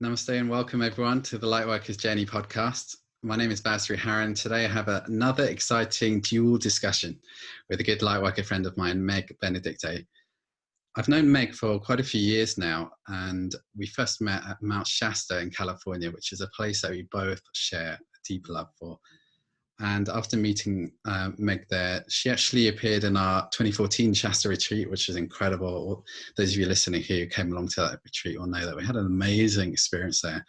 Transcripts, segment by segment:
Namaste and welcome everyone to the Lightworker's Journey podcast. My name is Basri Haran. Today I have another exciting dual discussion with a good Lightworker friend of mine, Meg Benedicte. I've known Meg for quite a few years now, and we first met at Mount Shasta in California, which is a place that we both share a deep love for. And after meeting Meg there, she actually appeared in our 2014 Shasta retreat, which is incredible. Those of you listening who came along to that retreat will know that we had an amazing experience there.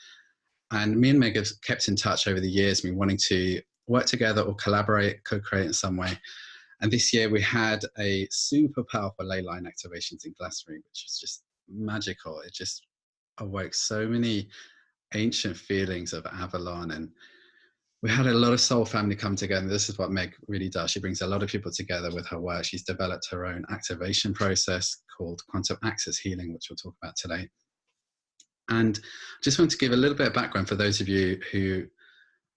And me and Meg have kept in touch over the years, been wanting to work together or collaborate, co-create in some way. And this year we had a super powerful Leyline activations in Glastonbury, which is just magical. It just awoke so many ancient feelings of Avalon, and we had a lot of soul family come together. And this is what Meg really does. She brings a lot of people together with her work. She's developed her own activation process called quantum access healing, which we'll talk about today. And I just want to give a little bit of background for those of you who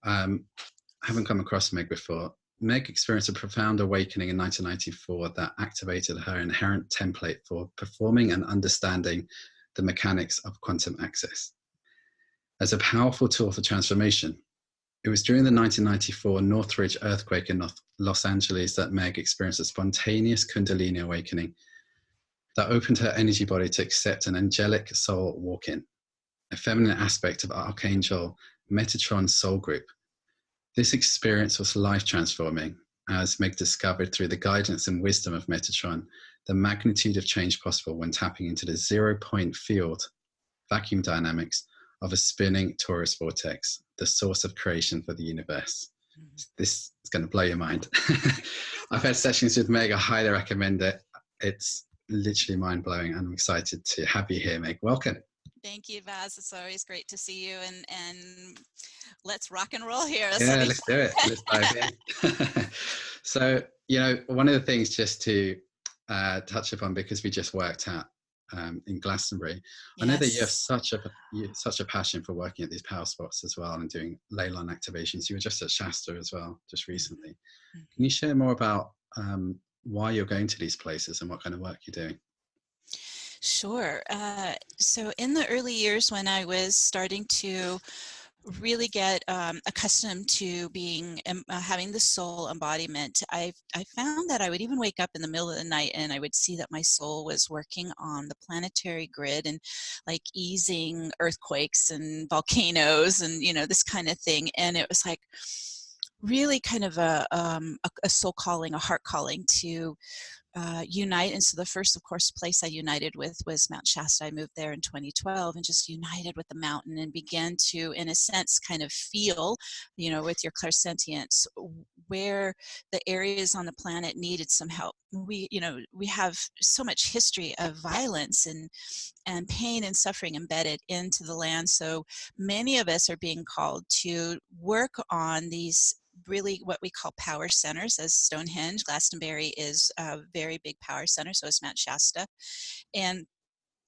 haven't come across Meg before. Meg experienced a profound awakening in 1994 that activated her inherent template for performing and understanding the mechanics of quantum access as a powerful tool for transformation. It was during the 1994 Northridge earthquake in Los Angeles that Meg experienced a spontaneous kundalini awakening that opened her energy body to accept an angelic soul walk-in, a feminine aspect of Archangel Metatron's soul group. This experience was life-transforming as Meg discovered through the guidance and wisdom of Metatron the magnitude of change possible when tapping into the zero-point field vacuum dynamics of a spinning torus vortex, the source of creation for the universe. This is going to blow your mind. I've had sessions with Meg. I highly recommend it. It's literally mind-blowing. I'm excited to have you here, Meg. Welcome. Thank you, Vaz. It's always great to see you, and let's rock and roll here. Yeah, let's do it. Let's dive in. So, one of the things just to touch upon, because we just worked out in Glastonbury. Yes. I know that you have such a passion for working at these power spots as well and doing Leyline activations. You were just at Shasta as well, just recently. Mm-hmm. Can you share more about why you're going to these places and what kind of work you're doing? Sure. So in the early years when I was starting to really get accustomed to being having the soul embodiment, I found that I would even wake up in the middle of the night and I would see that my soul was working on the planetary grid and like easing earthquakes and volcanoes and this kind of thing. And it was like really kind of a soul calling, a heart calling to unite. And so the first, of course, place I united with was Mount Shasta. I moved there in 2012 and just united with the mountain and began to, in a sense, kind of feel, with your clairsentience, where the areas on the planet needed some help. We have so much history of violence and pain and suffering embedded into the land. So many of us are being called to work on these really what we call power centers, as Stonehenge. Glastonbury is a very big power center, so is Mount Shasta. And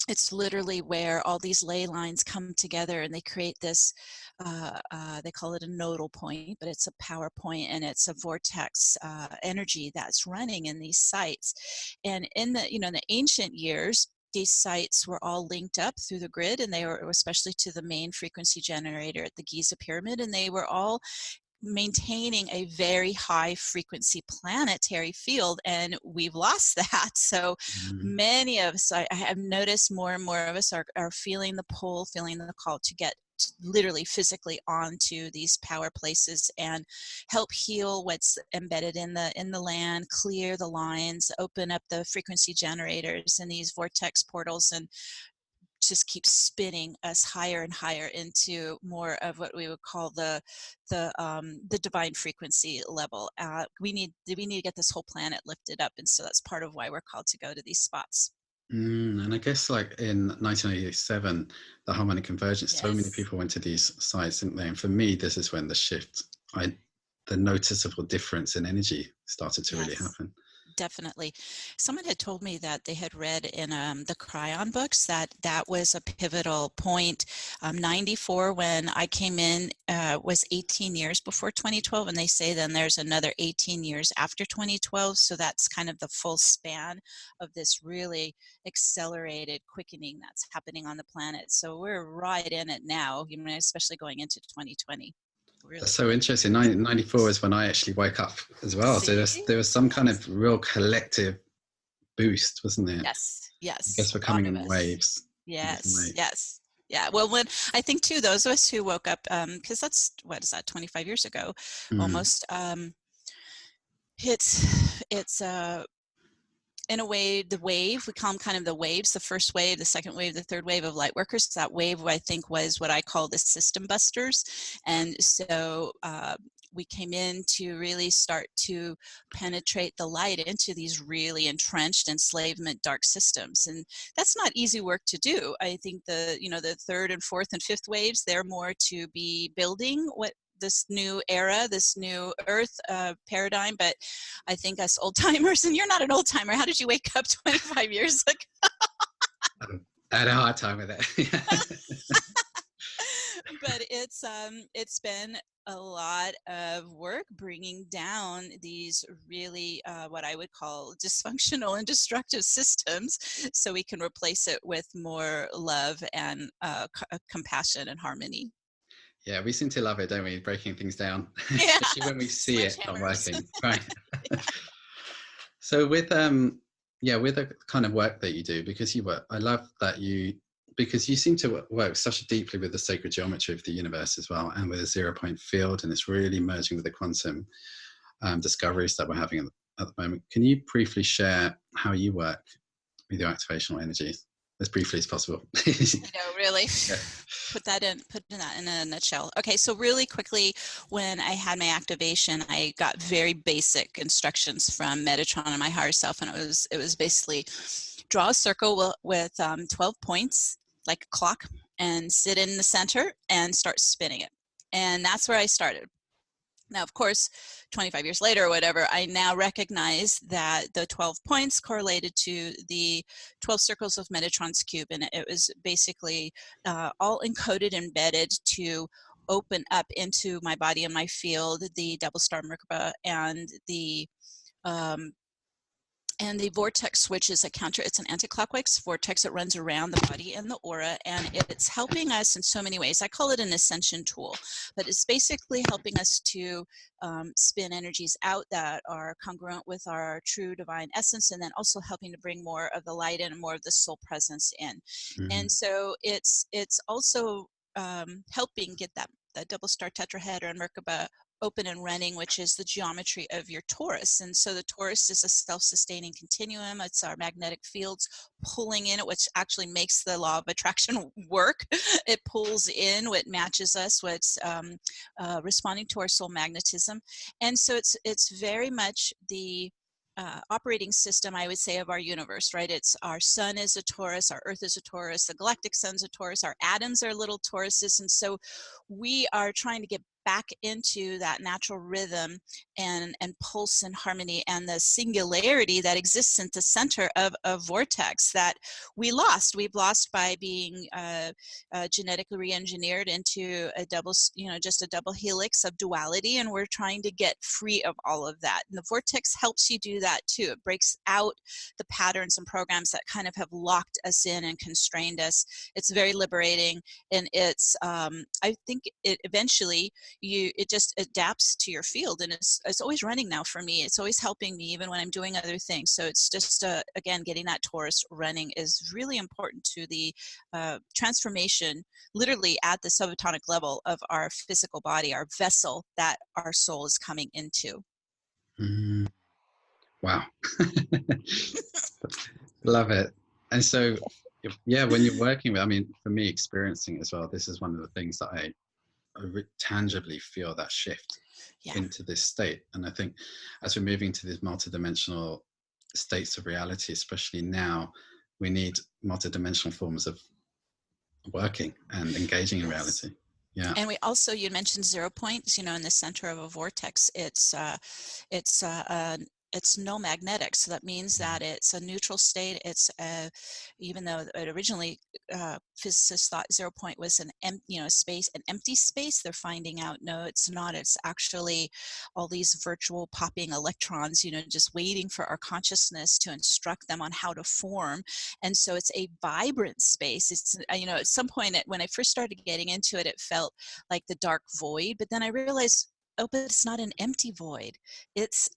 it's literally where all these ley lines come together and they create this, they call it a nodal point, but it's a power point and it's a vortex energy that's running in these sites. And in the, in the ancient years, these sites were all linked up through the grid, and they were especially to the main frequency generator at the Giza pyramid, and they were all maintaining a very high frequency planetary field, and we've lost that. So many of us, I have noticed more and more of us are feeling the pull, feeling the call to get literally physically onto these power places and help heal what's embedded in the land, clear the lines, open up the frequency generators and these vortex portals, and just keep spinning us higher and higher into more of what we would call the divine frequency level. We need to get this whole planet lifted up, and so that's part of why we're called to go to these spots. And I guess like in 1987, the harmonic convergence, Yes. So many people went to these sites, didn't they? And for me, this is when the shift, the noticeable difference in energy started to really happen. Definitely. Someone had told me that they had read in the Cryon books that was a pivotal point. 94, when I came in, was 18 years before 2012, and they say then there's another 18 years after 2012. So that's kind of the full span of this really accelerated quickening that's happening on the planet. So we're right in it now, especially going into 2020. Really That's so interesting. 94 is when I actually woke up as well. See? So there was some kind of real collective boost, wasn't there? Yes, I guess yes. we're A lot coming of in us. waves. Yes, yes. Yeah, well, when I think too, those of us who woke up, because that's, what is that, 25 years ago, almost. It's in a way, the wave, we call them kind of the waves, the first wave, the second wave, the third wave of Lightworkers. That wave, I think, was what I call the system busters. And so we came in to really start to penetrate the light into these really entrenched enslavement dark systems. And that's not easy work to do. I think the third and fourth and fifth waves, they're more to be building what this new era, this new earth paradigm. But I think us old timers, and you're not an old timer. How did you wake up 25 years ago? I had a hard time with it. But it's been a lot of work bringing down these really what I would call dysfunctional and destructive systems, so we can replace it with more love and compassion and harmony. Yeah, we seem to love it, don't we? Breaking things down, Yeah. especially when we see it not working. Right. Yeah. So with the kind of work that you do, because you work, I love that because you seem to work such deeply with the sacred geometry of the universe as well, and with a 0-point field, and it's really merging with the quantum discoveries that we're having at the moment. Can you briefly share how you work with your activational energies, as briefly as possible? Really. Yeah. Put that in a nutshell. Okay, so really quickly, when I had my activation, I got very basic instructions from Metatron and my higher self, and it was basically draw a circle with 12 points, like a clock, and sit in the center and start spinning it. And that's where I started. Now, of course, 25 years later or whatever, I now recognize that the 12 points correlated to the 12 circles of Metatron's cube. And it was basically all encoded, embedded to open up into my body and my field, the double star Merkaba and the vortex switch is it's an anti-clockwise vortex that runs around the body and the aura, and it's helping us in so many ways. I call it an ascension tool, but it's basically helping us to spin energies out that are congruent with our true divine essence, and then also helping to bring more of the light in and more of the soul presence in. And so it's also helping get that double star tetrahedron Merkaba open and running, which is the geometry of your torus. And so the torus is a self-sustaining continuum. It's our magnetic fields pulling in it, which actually makes the law of attraction work. It pulls in what matches us, what's responding to our soul magnetism. And so it's very much the operating system, I would say, of our universe, right? It's our sun is a Taurus, our earth is a Taurus, the galactic sun's a Taurus, our atoms are little Tauruses. And so we are trying to get back into that natural rhythm and pulse and harmony and the singularity that exists at the center of a vortex that we've lost by being genetically re-engineered into a double, just a double helix of duality, and we're trying to get free of all of that. And the vortex helps you do that too. It breaks out the patterns and programs that kind of have locked us in and constrained us. It's very liberating, and it's I think it eventually it just adapts to your field, and it's always running now for me. It's always helping me even when I'm doing other things. So it's just again, getting that Taurus running is really important to the transformation, literally at the subatomic level of our physical body, our vessel that our soul is coming into. Wow. Love it. And so, yeah, when you're working with, I mean, for me, experiencing it as well, this is one of the things that I tangibly feel that shift into this state. And I think as we're moving to these multidimensional states of reality, especially now, we need multidimensional forms of working and engaging in reality. Yeah. And we also, you mentioned 0 points, in the center of a vortex. It's it's no magnetic. So that means that it's a neutral state. It's even though it originally physicists thought 0 point was an space, an empty space, they're finding out no, it's not. It's actually all these virtual popping electrons, just waiting for our consciousness to instruct them on how to form. And so it's a vibrant space. It's at some point when I first started getting into it, it felt like the dark void. But then I realized, oh, but it's not an empty void. It's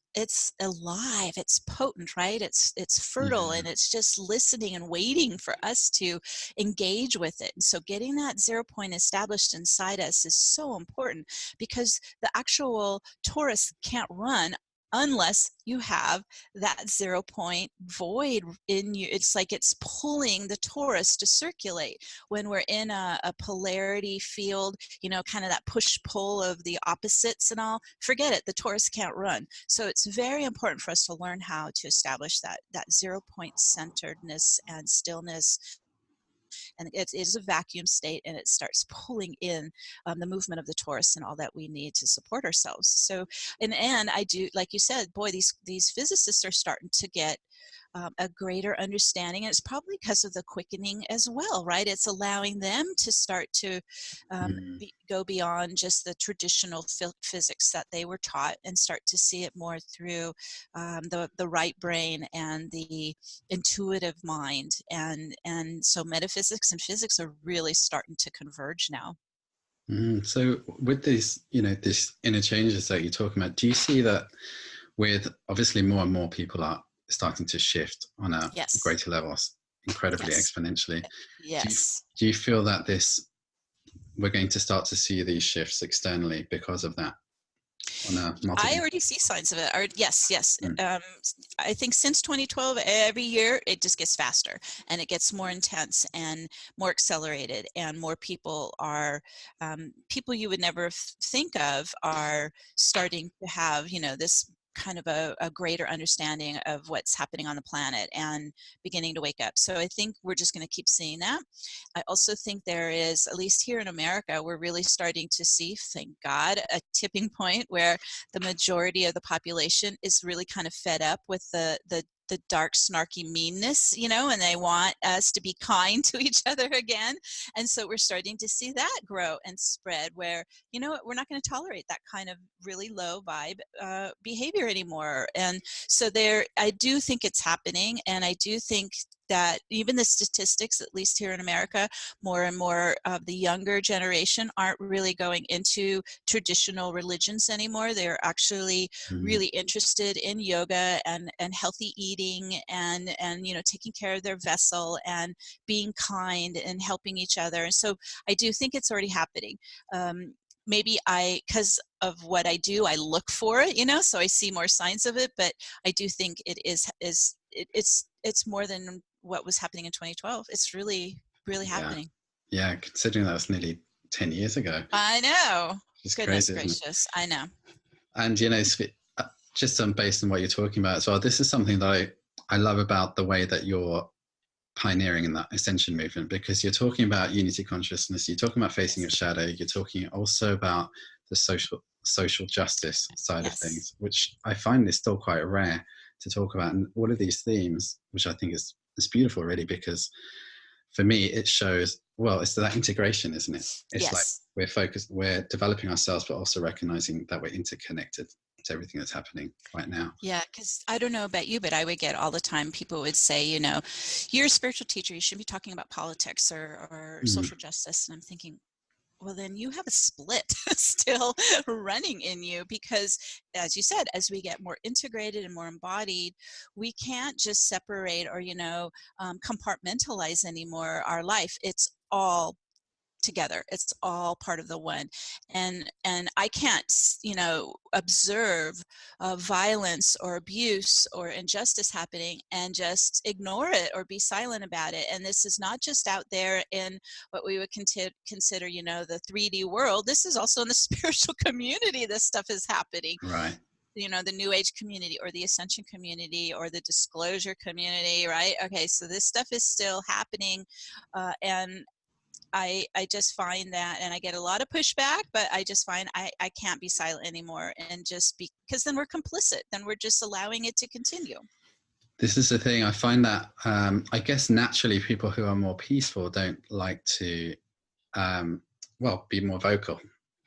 alive. It's potent, right? It's fertile, and it's just listening and waiting for us to engage with it. And so getting that 0 point established inside us is so important, because the actual Taurus can't run unless you have that 0 point void in you. It's like it's pulling the Taurus to circulate. When we're in a polarity field, kind of that push-pull of the opposites and all, forget it, the Taurus can't run. So it's very important for us to learn how to establish that 0 point centeredness and stillness. And it is a vacuum state, and it starts pulling in the movement of the Taurus and all that we need to support ourselves. So, and I do, like you said, boy, these physicists are starting to get a greater understanding, and it's probably because of the quickening as well, right? It's allowing them to start to go beyond just the traditional physics that they were taught, and start to see it more through the right brain and the intuitive mind, and so metaphysics and physics are really starting to converge now. So with these, these inner changes that you're talking about, do you see that with obviously more and more people are starting to shift on a greater levels, incredibly exponentially? Yes. Do you feel that we're going to start to see these shifts externally because of that? I already see signs of it. Yes. I think since 2012, every year it just gets faster, and it gets more intense and more accelerated, and more people are people you would never think of are starting to have this kind of a greater understanding of what's happening on the planet and beginning to wake up. So I think we're just going to keep seeing that. I also think there is, at least here in America, we're really starting to see, thank God, a tipping point where the majority of the population is really kind of fed up with the dark, snarky meanness, and they want us to be kind to each other again. And so we're starting to see that grow and spread, where, we're not going to tolerate that kind of really low vibe behavior anymore. And so I do think it's happening. And I do think that even the statistics, at least here in America, more and more of the younger generation aren't really going into traditional religions anymore. They're actually really interested in yoga and healthy eating and taking care of their vessel and being kind and helping each other. And so I do think it's already happening. Maybe because of what I do, I look for it, so I see more signs of it, but I do think it's more than what was happening in 2012. It's really, really happening. Yeah, considering that was nearly 10 years ago. I know. It's Goodness crazy, gracious. I know. And, just based on what you're talking about as well, this is something that I love about the way that you're pioneering in that Ascension movement, because you're talking about unity consciousness, you're talking about facing your shadow, you're talking also about the social justice side of things, which I find is still quite rare to talk about. And all of these themes, which I think is beautiful, really, because for me it shows, well, it's that integration, isn't it? It's like we're developing ourselves, but also recognizing that we're interconnected to everything that's happening right now. Yeah, because I don't know about you, but I would get all the time, people would say, you're a spiritual teacher, you should be talking about politics or social justice. And I'm thinking, well, then you have a split still running in you, because, as you said, as we get more integrated and more embodied, we can't just separate or, compartmentalize anymore our life. It's all together. It's all part of the one. And I can't, observe violence or abuse or injustice happening and just ignore it or be silent about it. And this is not just out there in what we would consider, the 3D world. This is also in the spiritual community. This stuff is happening. Right. The New Age community or the Ascension community or the Disclosure community, right? Okay, so this stuff is still happening. And I just find that, and I get a lot of pushback, but I just find I can't be silent anymore, and just because then we're complicit, then we're just allowing it to continue. This is the thing. I find that I guess naturally people who are more peaceful don't like to be more vocal.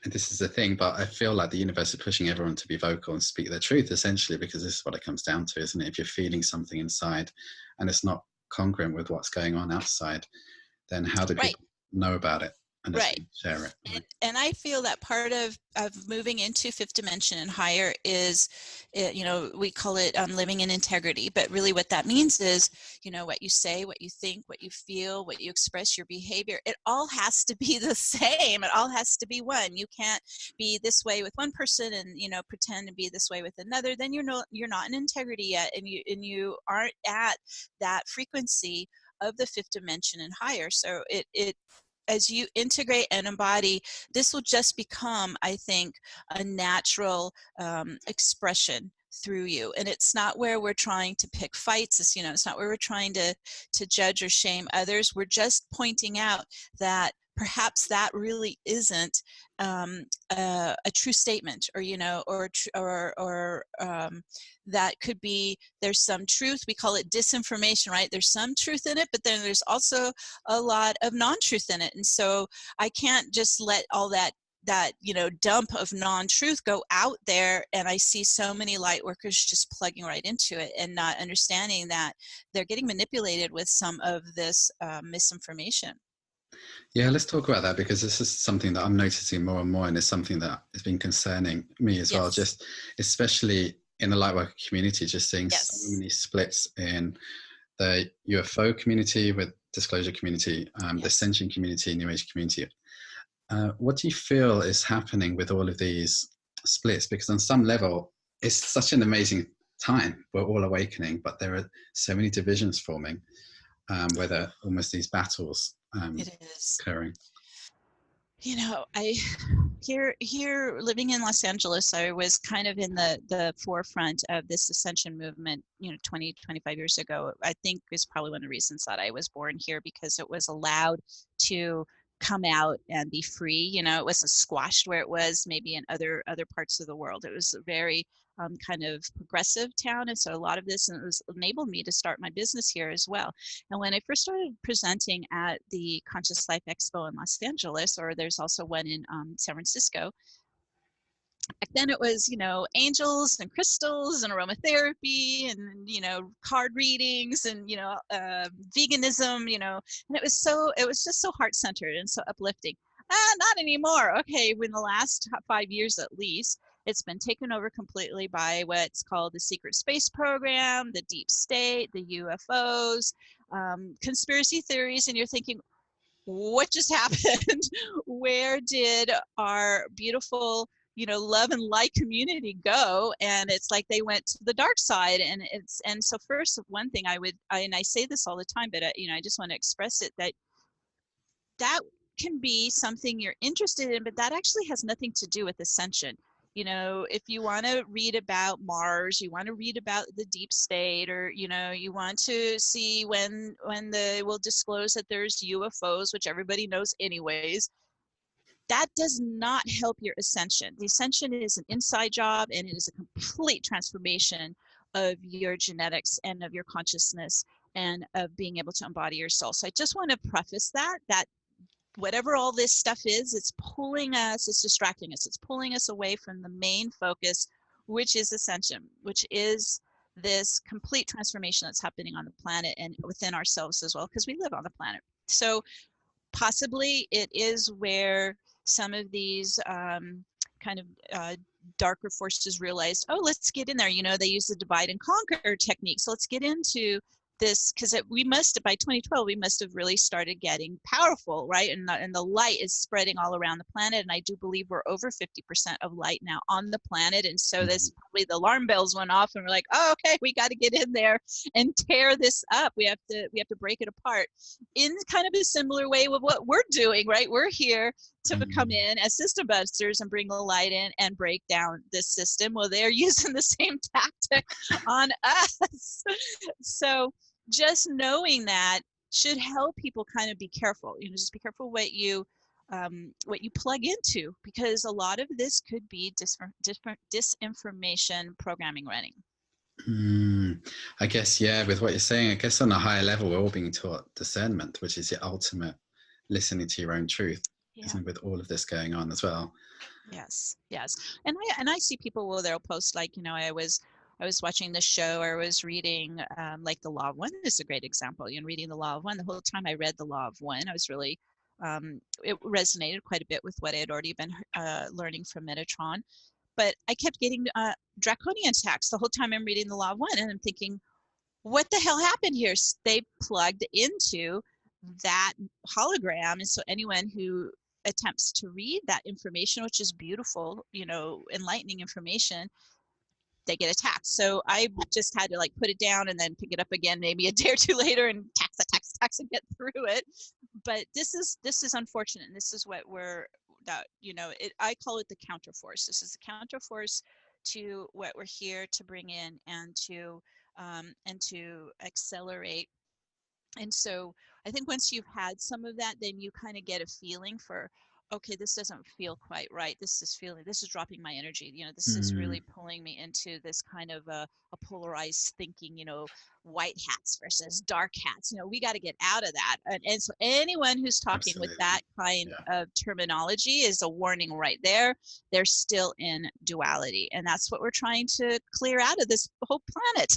And this is the thing, but I feel like the universe is pushing everyone to be vocal and speak their truth, essentially, because this is what it comes down to, isn't it? If you're feeling something inside and it's not congruent with what's going on outside, then how do people know about it and share it? And I feel that part of moving into fifth dimension and higher is, we call it living in integrity, but really what that means is, what you say, what you think, what you feel, what you express, your behavior, it all has to be the same. It all has to be one. You can't be this way with one person and, pretend to be this way with another. Then you're not in integrity yet, and you aren't at that frequency of the fifth dimension and higher. So it as you integrate and embody, this will just become, I think, a natural expression through you. And it's not where we're trying to pick fights. It's not where we're trying to judge or shame others. We're just pointing out that perhaps that really isn't a true statement, or that could be, there's some truth. We call it disinformation, right? There's some truth in it, but then there's also a lot of non-truth in it. And so I can't just let all that dump of non-truth go out there. And I see so many light workers just plugging right into it and not understanding that they're getting manipulated with some of this misinformation. Yeah, let's talk about that, because this is something that I'm noticing more and more, and it's something that has been concerning me as well, just especially in the Lightworker community, just seeing so many splits in the UFO community, with disclosure community, the Ascension community, New Age community. What do you feel is happening with all of these splits? Because on some level, it's such an amazing time. We're all awakening, but there are so many divisions forming, where there are almost these battles it is occurring. I here living in Los Angeles, I was kind of in the forefront of this Ascension movement, 25 years ago. I think is probably one of the reasons that I was born here, because it was allowed to come out and be free. It wasn't squashed where it was maybe in other parts of the world. It was a very kind of progressive town, and so a lot of this, and it was enabled me to start my business here as well. And when I first started presenting at the Conscious Life Expo in Los Angeles, or there's also one in San Francisco, back then it was, angels and crystals and aromatherapy and, card readings and, veganism, and it was just so heart-centered and so uplifting. Not anymore. Okay, in the last 5 years at least, it's been taken over completely by what's called the secret space program, the deep state, the UFOs, conspiracy theories, and you're thinking, what just happened? Where did our beautiful, love and light community go? And it's like they went to the dark side. And so first, one thing and I say this all the time, but I just want to express it, that can be something you're interested in, but that actually has nothing to do with ascension. If you want to read about Mars, you want to read about the deep state, or, you want to see when they will disclose that there's UFOs, which everybody knows anyways, that does not help your ascension. The ascension is an inside job, and it is a complete transformation of your genetics and of your consciousness and of being able to embody your soul. So I just want to preface that whatever all this stuff is, it's pulling us, it's distracting us, it's pulling us away from the main focus, which is ascension, which is this complete transformation that's happening on the planet and within ourselves as well, because we live on the planet. So possibly it is where some of these darker forces realized, oh, let's get in there. They use the divide and conquer technique. So let's get into this, because by 2012 we must have really started getting powerful, right? And the light is spreading all around the planet, and I do believe we're over 50% of light now on the planet. And so this probably the alarm bells went off, and we're like, oh, okay, we got to get in there and tear this up. We have to break it apart in kind of a similar way with what we're doing, right? We're here to come in as system busters and bring the light in and break down this system. Well, they're using the same tactic on us. So just knowing that should help people kind of be careful. You know, just be careful what you plug into, because a lot of this could be disinformation programming running. I guess, yeah, with what you're saying, I guess on a higher level, we're all being taught discernment, which is the ultimate listening to your own truth, isn't it, with all of this going on as well? Yes. And I see people, well, they'll post like, you know, I was watching the show, or I was reading like the Law of One is a great example. You know, reading the Law of One. The whole time I read the Law of One, I was really it resonated quite a bit with what I had already been learning from Metatron. But I kept getting draconian attacks the whole time I'm reading the Law of One, and I'm thinking, what the hell happened here? They plugged into that hologram, and so anyone who attempts to read that information, which is beautiful, you know, enlightening information, they get attacked. So I just had to like put it down and then pick it up again maybe a day or two later and tax and get through it. But this is unfortunate, and this is what I call it the counterforce. This is the counterforce to what we're here to bring in and to accelerate. And so I think once you've had some of that, then you kind of get a feeling for, okay, this doesn't feel quite right. This is dropping my energy. You know, this is really pulling me into this kind of a polarized thinking, you know, white hats versus dark hats. You know, we got to get out of that. And so anyone who's talking with that kind of terminology is a warning right there. They're still in duality. And that's what we're trying to clear out of this whole planet.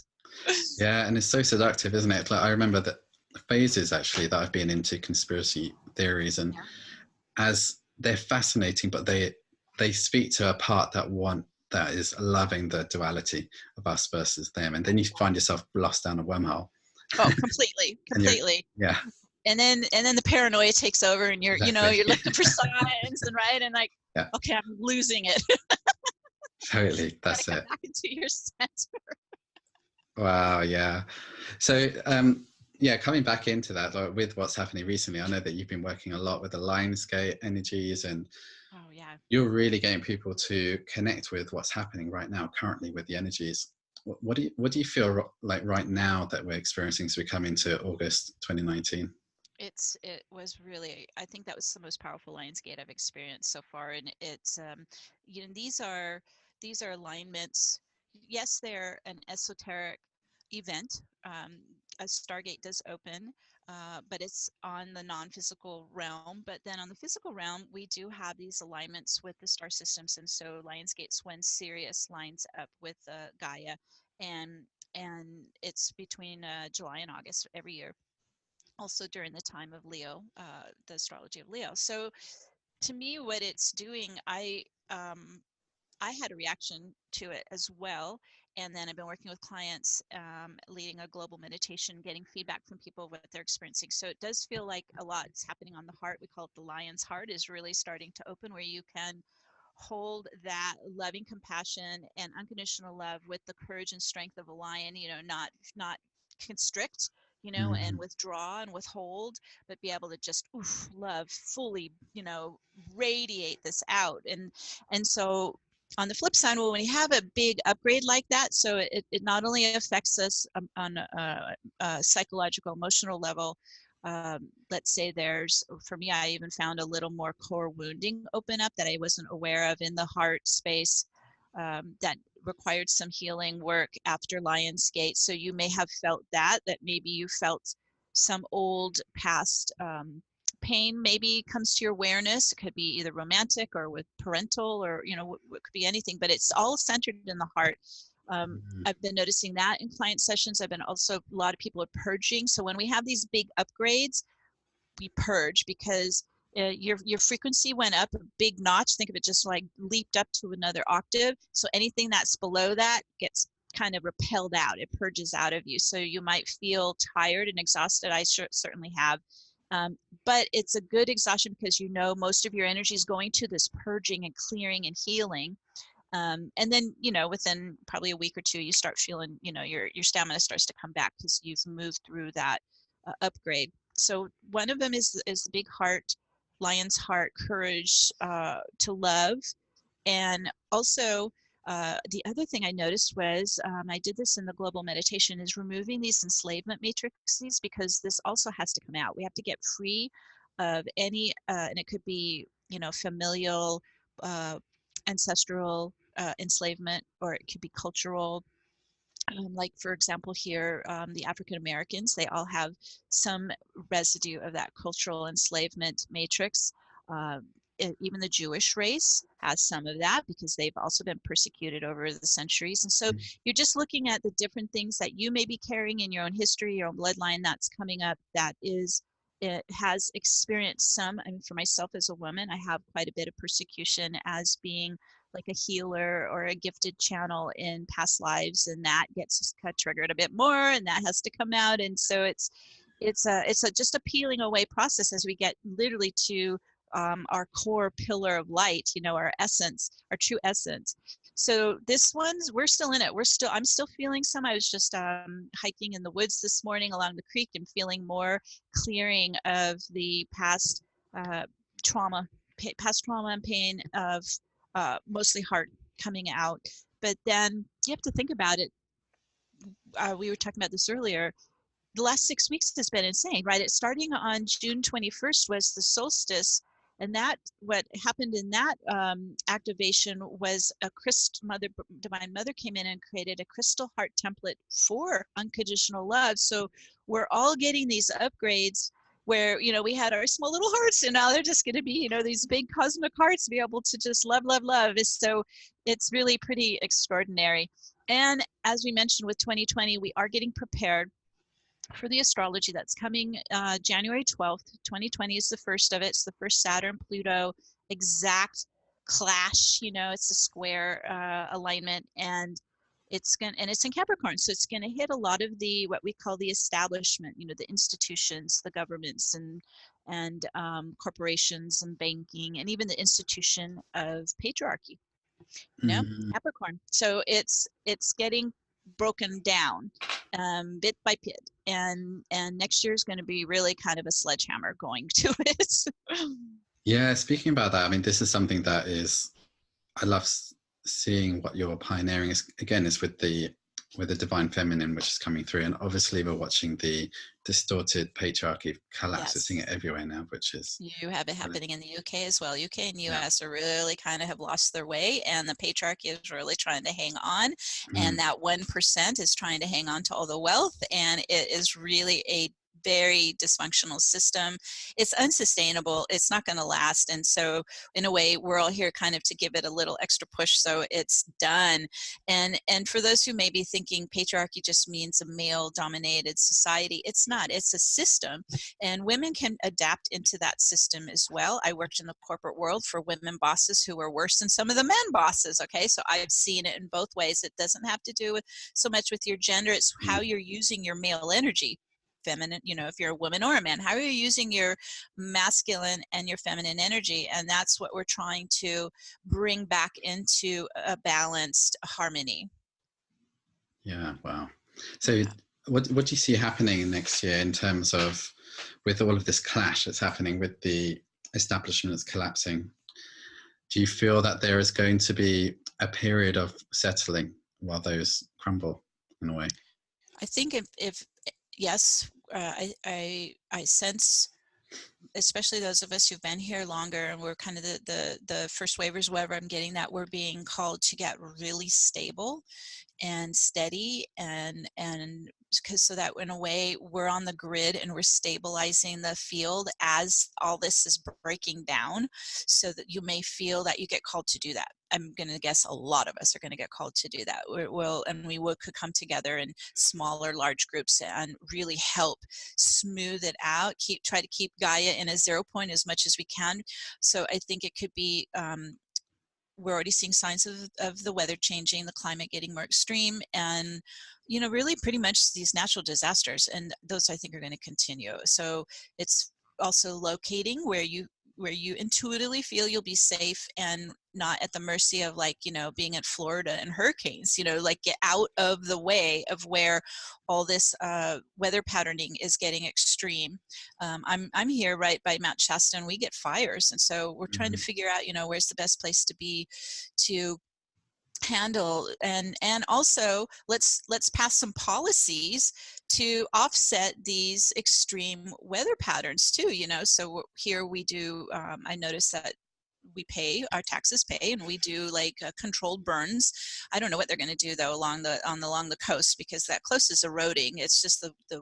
Yeah, and it's so seductive, isn't it? Like, I remember that phases actually that I've been into conspiracy theories, and as they're fascinating, but they speak to a part that is loving the duality of us versus them, and then you find yourself lost down a wormhole. Oh, completely. Yeah. And then the paranoia takes over, and you're you're looking for signs and like, okay, I'm losing it. Totally, that's it. Back into your center. Wow, yeah. So coming back into that, like, with what's happening recently, I know that you've been working a lot with the Lionsgate energies, and you're really getting people to connect with what's happening right now currently with the energies. What do you feel like right now that we're experiencing as we come into August 2019? It was really, I think that was the most powerful Lionsgate I've experienced so far. And it's you know, these are alignments. Yes, they're an esoteric event. A Stargate does open, but it's on the non-physical realm. But then on the physical realm, we do have these alignments with the star systems. And so Lionsgate's when Sirius lines up with Gaia, and it's between July and August every year. Also during the time of Leo, the astrology of Leo. So to me, what it's doing, I had a reaction to it as well. And then I've been working with clients, leading a global meditation, getting feedback from people what they're experiencing. So it does feel like a lot is happening on the heart. We call it the lion's heart is really starting to open, where you can hold that loving compassion and unconditional love with the courage and strength of a lion, you know, not constrict, you know, and withdraw and withhold, but be able to just love fully, you know, radiate this out. And so on the flip side, well, when you have a big upgrade like that, so it not only affects us on a psychological, emotional level. Let's say for me, I even found a little more core wounding open up that I wasn't aware of in the heart space, that required some healing work after Lionsgate. So you may have felt that maybe you felt some old past pain maybe comes to your awareness. It could be either romantic or with parental, or, you know, it could be anything, but it's all centered in the heart. I've been noticing that in client sessions. I've been also, a lot of people are purging. So when we have these big upgrades, we purge because your frequency went up a big notch. Think of it just like leaped up to another octave. So anything that's below that gets kind of repelled out. It purges out of you. So you might feel tired and exhausted. I certainly have. But it's a good exhaustion because, you know, most of your energy is going to this purging and clearing and healing. And then, you know, within probably a week or two, you start feeling, you know, your stamina starts to come back because you've moved through that upgrade. So one of them is the big heart, lion's heart, courage to love. And also The other thing I noticed was, I did this in the global meditation, is removing these enslavement matrices, because this also has to come out. We have to get free of any, and it could be, familial, ancestral enslavement, or it could be cultural. Like, for example, here, the African Americans, they all have some residue of that cultural enslavement matrix. Even the Jewish race has some of that, because they've also been persecuted over the centuries. And so you're just looking at the different things that you may be carrying in your own history, your own bloodline that's coming up, that it has experienced some. I mean, for myself as a woman, I have quite a bit of persecution as being like a healer or a gifted channel in past lives, and that gets triggered a bit more, and that has to come out. And so it's just a peeling away process as we get literally to our core pillar of light, our essence, our true essence. So this one's, we're still in it. I'm still feeling some. I was just hiking in the woods this morning along the creek and feeling more clearing of the past trauma and pain of mostly heart coming out. But then you have to think about it. We were talking about this earlier. The last 6 weeks has been insane, right? It's starting on June 21st was the solstice. And what happened in that activation was Divine Mother came in and created a crystal heart template for unconditional love. So we're all getting these upgrades where, we had our small little hearts, and now they're just going to be, these big cosmic hearts, be able to just love, love, love. So it's really pretty extraordinary. And as we mentioned with 2020, we are getting prepared for the astrology that's coming. January 12th, 2020 is the first of it. It's the first Saturn-Pluto exact clash. It's a square alignment, and it's in Capricorn, so it's going to hit a lot of what we call the establishment. The institutions, the governments, and corporations, and banking, and even the institution of patriarchy. Capricorn. So it's getting broken down bit by bit, and next year is going to be really kind of a sledgehammer going to it. Yeah, speaking about that, I mean, this is something that I love seeing what you're pioneering is with the divine feminine, which is coming through. And obviously we're watching the distorted patriarchy collapse. We're seeing it everywhere now, which is, you have it happening in the UK as well. UK and US are really kind of have lost their way, and the patriarchy is really trying to hang on, and that 1% is trying to hang on to all the wealth, and it is really a very dysfunctional system. It's unsustainable. It's not going to last. And so in a way, we're all here kind of to give it a little extra push so it's done. And for those who may be thinking patriarchy just means a male dominated society, it's not. It's a system, and women can adapt into that system as well. I worked in the corporate world for women bosses who were worse than some of the men bosses. Okay. So I've seen it in both ways. It doesn't have to do with so much with your gender. It's how you're using your male energy. Feminine, if you're a woman or a man, how are you using your masculine and your feminine energy? And that's what we're trying to bring back into a balanced harmony. Yeah, wow. So what do you see happening next year in terms of, with all of this clash that's happening with the establishment that's collapsing? Do you feel that there is going to be a period of settling while those crumble in a way? I think if yes, I sense, especially those of us who've been here longer, and we're kind of the first waivers, whatever I'm getting, that we're being called to get really stable and steady, and because so that in a way we're on the grid and we're stabilizing the field as all this is breaking down, so that you may feel that you get called to do that. I'm going to guess a lot of us are going to get called to do that. We could come together in smaller, large groups and really help smooth it out, try to keep Gaia in a 0 point as much as we can. So I think it could be, we're already seeing signs of the weather changing, the climate getting more extreme, and really pretty much these natural disasters, and those I think are going to continue. So it's also locating where you intuitively feel you'll be safe and not at the mercy of being at Florida and hurricanes, get out of the way of where all this weather patterning is getting extreme. I'm here right by Mount Shasta, and we get fires. And so we're trying to figure out, where's the best place to be to handle, and also let's pass some policies to offset these extreme weather patterns too, you know. So here we do, I noticed that we pay, our taxes pay, and we do like controlled burns. I don't know what they're going to do though along the coast, because that coast is eroding. It's just the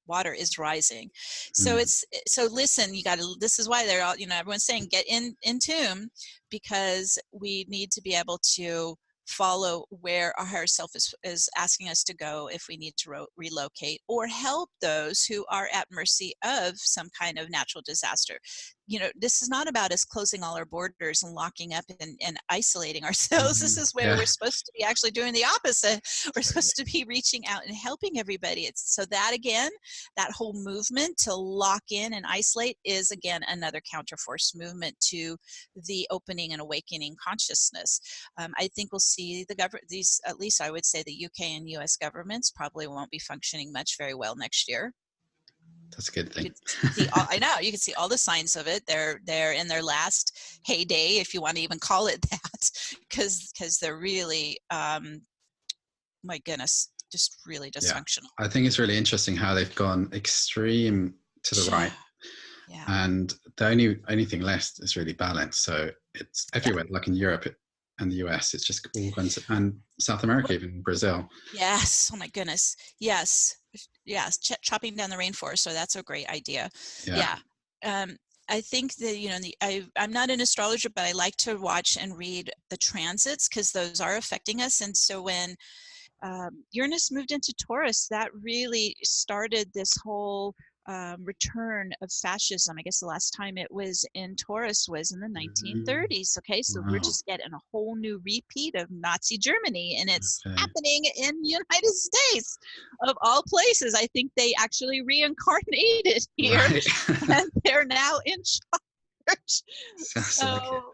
water is rising. So so listen, you got to, this is why they're all, you know, everyone's saying get in tune, because we need to be able to follow where our higher self is asking us to go if we need to relocate, or help those who are at mercy of some kind of natural disaster. You know, this is not about us closing all our borders and locking up and isolating ourselves. This is where we're supposed to be actually doing the opposite. We're supposed to be reaching out and helping everybody. It's so that, again, that whole movement to lock in and isolate is, again, another counterforce movement to the opening and awakening consciousness. I think we'll see these, at least I would say the UK and US governments probably won't be functioning much very well next year. That's a good thing. I know, you can see all the signs of it. They're in their last heyday, if you want to even call it that, because they're really, my goodness, just really dysfunctional. I think it's really interesting how they've gone extreme to the right. Yeah. And the only thing left is really balanced. So it's everywhere, like in Europe and the US, it's just all kinds of, and South America, even Brazil. Yes. Oh my goodness. Yes. Yes. Chopping down the rainforest. So that's a great idea. Yeah. I think that, you know, I'm not an astrologer, but I like to watch and read the transits, because those are affecting us. And so when Uranus moved into Taurus, that really started this whole return of fascism. I guess the last time it was in Taurus was in the 1930s. Okay, so we're just getting a whole new repeat of Nazi Germany, and it's happening in the United States, of all places. I think they actually reincarnated here, and they're now in charge. So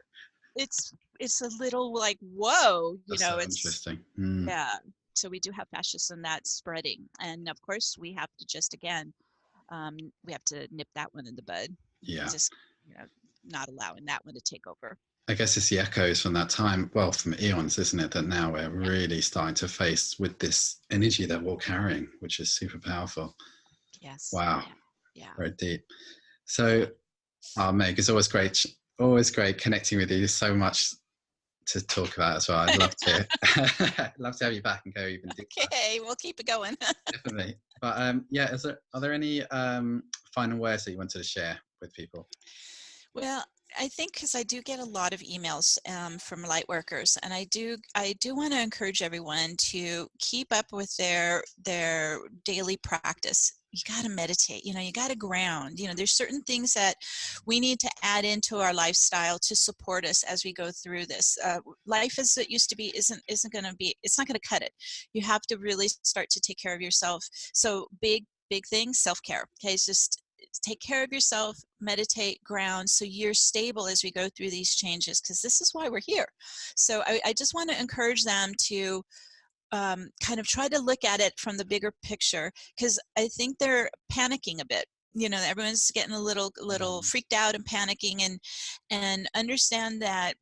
it's a little like, whoa, you know, it's interesting. Yeah. So we do have fascism that's spreading, and of course we have to just, again, we have to nip that one in the bud. Just, you know, not allowing that one to take over. I guess it's the echoes from that time, well, from eons, isn't it, that now we're really starting to face with this energy that we're carrying, which is super powerful. Yes. Wow. Yeah. Very deep. So, Meg, it's always great connecting with you. There's so much to talk about as well. I'd love to love to have you back and go even deeper. Okay, we'll keep it going. Definitely. But are there any final words that you wanted to share with people? Well, I think, because I do get a lot of emails from light workers, and I do want to encourage everyone to keep up with their daily practice. You got to meditate, you know, you got to ground, you know, there's certain things that we need to add into our lifestyle to support us as we go through this. Life as it used to be isn't going to be, it's not going to cut it. You have to really start to take care of yourself. So big thing, self-care. Okay, it's just take care of yourself, meditate, ground, so you're stable as we go through these changes, because this is why we're here. So I just want to encourage them to kind of try to look at it from the bigger picture, because I think they're panicking a bit. You know, everyone's getting a little freaked out and panicking, and understand that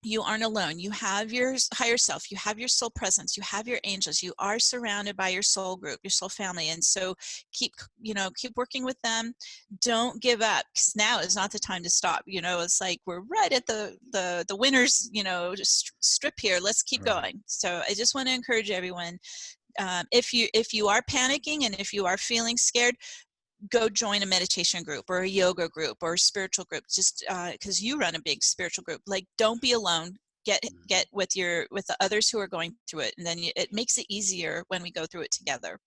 you aren't alone. You have your higher self, you have your soul presence, you have your angels, you are surrounded by your soul group, your soul family. And so keep working with them. Don't give up, because now is not the time to stop. You know, it's like we're right at the winner's, you know, strip here. Let's keep going. So I just want to encourage everyone, if you are panicking and if you are feeling scared, go join a meditation group or a yoga group or a spiritual group, just because you run a big spiritual group. Like, don't be alone. Get with the others who are going through it, and then it makes it easier when we go through it together.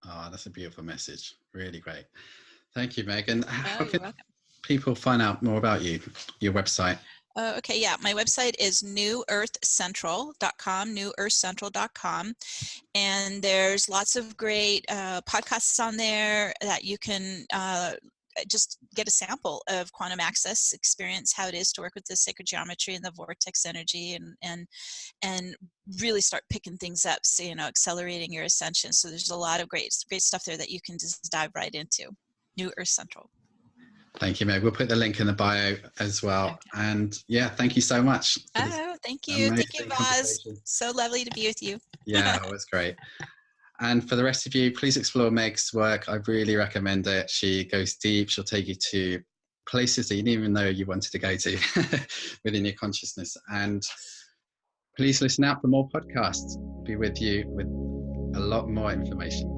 Oh, that's a beautiful message. Really great. Thank you, Meg. And how can people find out more about you, your website? Okay, yeah, my website is newearthcentral.com, newearthcentral.com, and there's lots of great podcasts on there that you can just get a sample of quantum access, experience how it is to work with the sacred geometry and the vortex energy, and really start picking things up, so, you know, accelerating your ascension. So there's a lot of great stuff there that you can just dive right into. New Earth Central. Thank you, Meg. We'll put the link in the bio as well. Okay. And yeah, thank you so much. Oh, Thank you. Thank you, Vaz. So lovely to be with you. Yeah, it was great. And for the rest of you, please explore Meg's work. I really recommend it. She goes deep. She'll take you to places that you didn't even know you wanted to go to within your consciousness. And please listen out for more podcasts. Be with you with a lot more information.